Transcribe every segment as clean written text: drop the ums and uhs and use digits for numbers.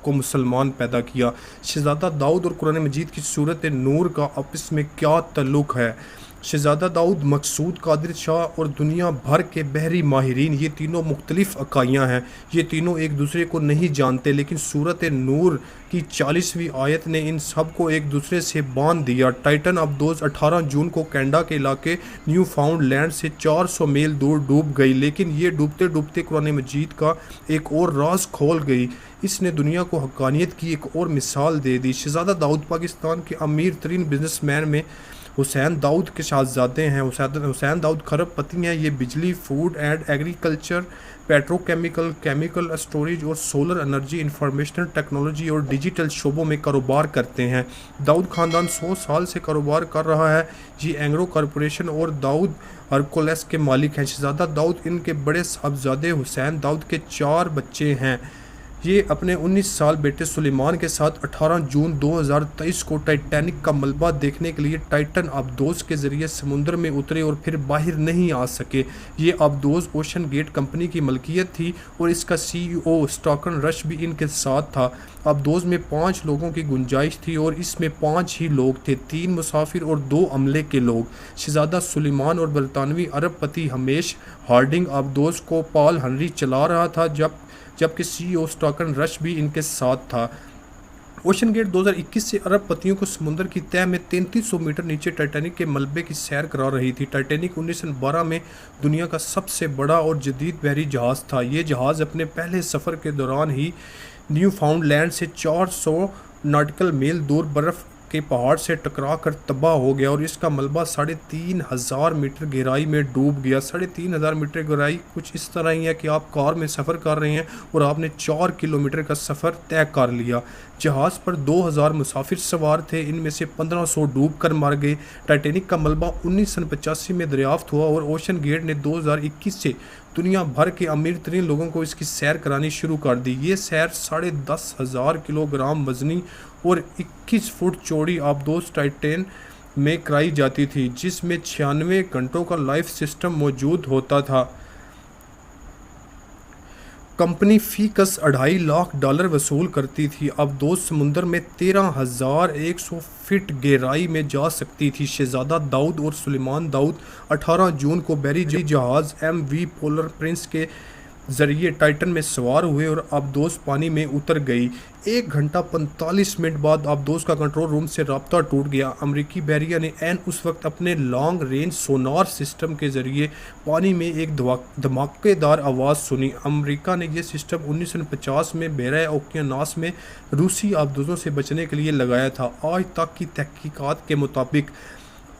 کو مسلمان پیدا کیا۔ شہزادہ داؤد اور قرآن مجید کی سورۃ نور کا آپس میں کیا تعلق ہے؟ شہزادہ داؤد، مقصود قادر شاہ اور دنیا بھر کے بحری ماہرین، یہ تینوں مختلف اکائیاں ہیں، یہ تینوں ایک دوسرے کو نہیں جانتے، لیکن سورۃ نور کی 40ویں آیت نے ان سب کو ایک دوسرے سے باندھ دیا۔ ٹائٹن ابدوز 18 جون کو کینیڈا کے علاقے نیو فاؤنڈ لینڈ سے 400 میل دور ڈوب گئی، لیکن یہ ڈوبتے ڈوبتے قرآن مجید کا ایک اور راز کھول گئی۔ اس نے دنیا کو حقانیت کی ایک اور مثال دے دی۔ شہزادہ داؤد پاکستان کے امیر ترین بزنس مین میں حسین داؤد کے شہزادے ہیں۔ حسین داؤد کھرب پتی ہیں۔ یہ بجلی، food and agriculture, petrochemical, chemical storage اور سولر انرجی، انفارمیشنل ٹیکنالوجی اور ڈیجیٹل شعبوں میں کاروبار کرتے ہیں۔ داؤد خاندان 100 سال سے کاروبار کر رہا ہے۔ یہ اینگرو کارپوریشن اور داؤد ہرکولس کے مالک ہیں۔ شہزادہ داؤد، ان کے بڑے صاحبزادے حسین داؤد کے 4 بچے ہیں۔ یہ اپنے 19 سال بیٹے سلیمان کے ساتھ 18 جون 2023 کو ٹائٹینک کا ملبہ دیکھنے کے لیے ٹائٹن ابدوز کے ذریعے سمندر میں اترے اور پھر باہر نہیں آ سکے۔ یہ ابدوز اوشن گیٹ کمپنی کی ملکیت تھی اور اس کا CEO اسٹاکن رش بھی ان کے ساتھ تھا۔ ابدوز میں 5 لوگوں کی گنجائش تھی اور اس میں 5 ہی لوگ تھے، 3 مسافر اور 2 عملے کے لوگ۔ شہزادہ سلیمان اور برطانوی ارب پتی ہمیش ہارڈنگ ابدوز کو پال ہنری چلا رہا تھا، جبکہ CEO اسٹاکن رش بھی ان کے ساتھ تھا۔ اوشن گیٹ 2021 سے ارب پتیوں کو سمندر کی تہہ میں 3300 میٹر نیچے ٹائٹینک کے ملبے کی سیر کرا رہی تھی۔ ٹائٹینک 1912 میں دنیا کا سب سے بڑا اور جدید بحری جہاز تھا۔ یہ جہاز اپنے پہلے سفر کے دوران ہی نیو فاؤنڈ لینڈ سے 400 ناٹیکل میل دور برف کے پہاڑ سے ٹکرا کر تباہ ہو گیا اور اس کا ملبہ 3500 میٹر گہرائی میں ڈوب گیا۔ 3500 میٹر گہرائی کچھ اس طرح ہی ہے کہ آپ کار میں سفر کر رہے ہیں اور آپ نے 4 کلومیٹر کا سفر طے کر لیا۔ جہاز پر 2000 مسافر سوار تھے، ان میں سے 1500 ڈوب کر مر گئے۔ ٹائٹینک کا ملبہ 1985 میں دریافت ہوا اور اوشن گیٹ نے 2021 سے دنیا بھر کے امیر ترین لوگوں کو اس کی سیر کرانی شروع کر دی۔ یہ سیر 10,500 کلو گرام وزنی اور 21 فٹ چوڑی ابدوز ٹائٹین میں کرائی جاتی تھی، جس میں 96 گھنٹوں کا لائف سسٹم موجود ہوتا تھا۔ کمپنی فی کس $2.5 لاکھ وصول کرتی تھی۔ ابدوز سمندر میں 13,100 فٹ گہرائی میں جا سکتی تھی۔ شہزادہ داؤد اور سلیمان داؤد 18 جون کو بحری جہاز MV پولر پرنس کے ذریعے ٹائٹن میں سوار ہوئے اور ابدوز پانی میں اتر گئی۔ 1 گھنٹہ 45 منٹ بعد ابدوز کا کنٹرول روم سے رابطہ ٹوٹ گیا۔ امریکی بحریہ نے عین اس وقت اپنے لانگ رینج سونار سسٹم کے ذریعے پانی میں ایک دھماکے دار آواز سنی۔ امریکہ نے یہ سسٹم 1950 میں بحیرہ اوقیانوس میں روسی ابدوزوں سے بچنے کے لیے لگایا تھا۔ آج تک کی تحقیقات کے مطابق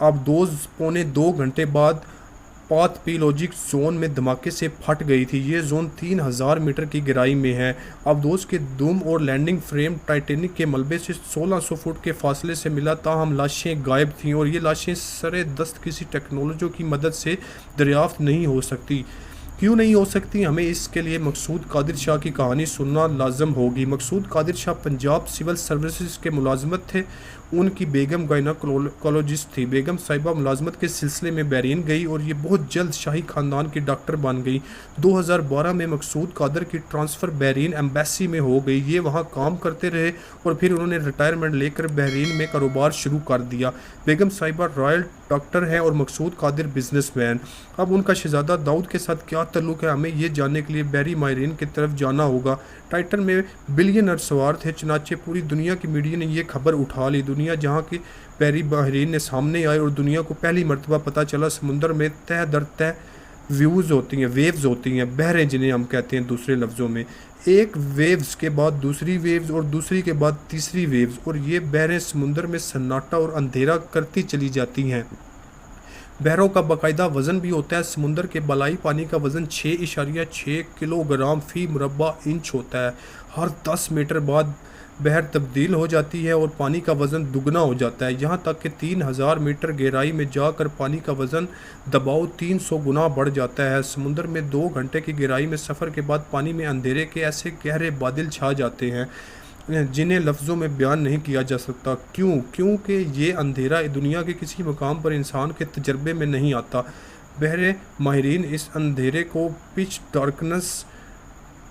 ابدوز 1.25 گھنٹے بعد پاتھولوجک زون میں دھماکے سے پھٹ گئی تھی۔ یہ زون 3000 میٹر کی گہرائی میں ہے۔ ابدوز کے دوم اور لینڈنگ فریم ٹائٹینک کے ملبے سے 1600 فٹ کے فاصلے سے ملا، تاہم لاشیں غائب تھیں اور یہ لاشیں سر دست کسی ٹیکنالوجی کی مدد سے دریافت نہیں ہو سکتی۔ کیوں نہیں ہو سکتی؟ ہمیں اس کے لیے مقصود قادر شاہ کی کہانی سننا لازم ہوگی۔ مقصود قادر شاہ پنجاب سول سروسز کے ملازمت تھے۔ ان کی بیگم گائنیکولوجسٹ تھی۔ بیگم صاحبہ ملازمت کے سلسلے میں بحرین گئی اور یہ بہت جلد شاہی خاندان کی ڈاکٹر بن گئی۔ 2012 میں مقصود قادر کی ٹرانسفر بحرین ایمبیسی میں ہو گئی۔ یہ وہاں کام کرتے رہے اور پھر انہوں نے ریٹائرمنٹ لے کر بحرین میں کاروبار شروع کر دیا۔ بیگم صاحبہ رائل ڈاکٹر ہیں اور مقصود قادر بزنس مین۔ اب ان کا شہزادہ داؤد کے ساتھ کیا تعلق ہے، ہمیں یہ جاننے کے لیے بحری ماہرین کی طرف جانا ہوگا۔ ٹائٹن میں بلینئر سوار تھے، چنانچہ پوری دنیا کی میڈیا نے یہ خبر اٹھا لی۔ دنیا جہاں کے بحری ماہرین نے سامنے آئے اور دنیا کو پہلی مرتبہ پتہ چلا سمندر میں تہ در تہ ویوز ہوتی ہیں، بحریں جنہیں ہم کہتے ہیں دوسرے لفظوں میں۔ ایک ویوز کے بعد دوسری ویوز اور دوسری کے بعد تیسری ویوز، اور یہ بحریں سمندر میں سناٹا اور اندھیرا کرتی چلی جاتی ہیں۔ بحروں کا باقاعدہ وزن بھی ہوتا ہے۔ سمندر کے بالائی پانی کا وزن 6.6 کلو گرام فی مربع انچ ہوتا ہے۔ ہر 10 میٹر بعد بحر تبدیل ہو جاتی ہے اور پانی کا وزن دگنا ہو جاتا ہے، یہاں تک کہ 3000 میٹر گہرائی میں جا کر پانی کا وزن دباؤ 300 گنا بڑھ جاتا ہے۔ سمندر میں 2 گھنٹے کی گہرائی میں سفر کے بعد پانی میں اندھیرے کے ایسے گہرے بادل چھا جاتے ہیں جنہیں لفظوں میں بیان نہیں کیا جا سکتا۔ کیونکہ یہ اندھیرا دنیا کے کسی مقام پر انسان کے تجربے میں نہیں آتا۔ بحر ماہرین اس اندھیرے کو پچ ڈارکنس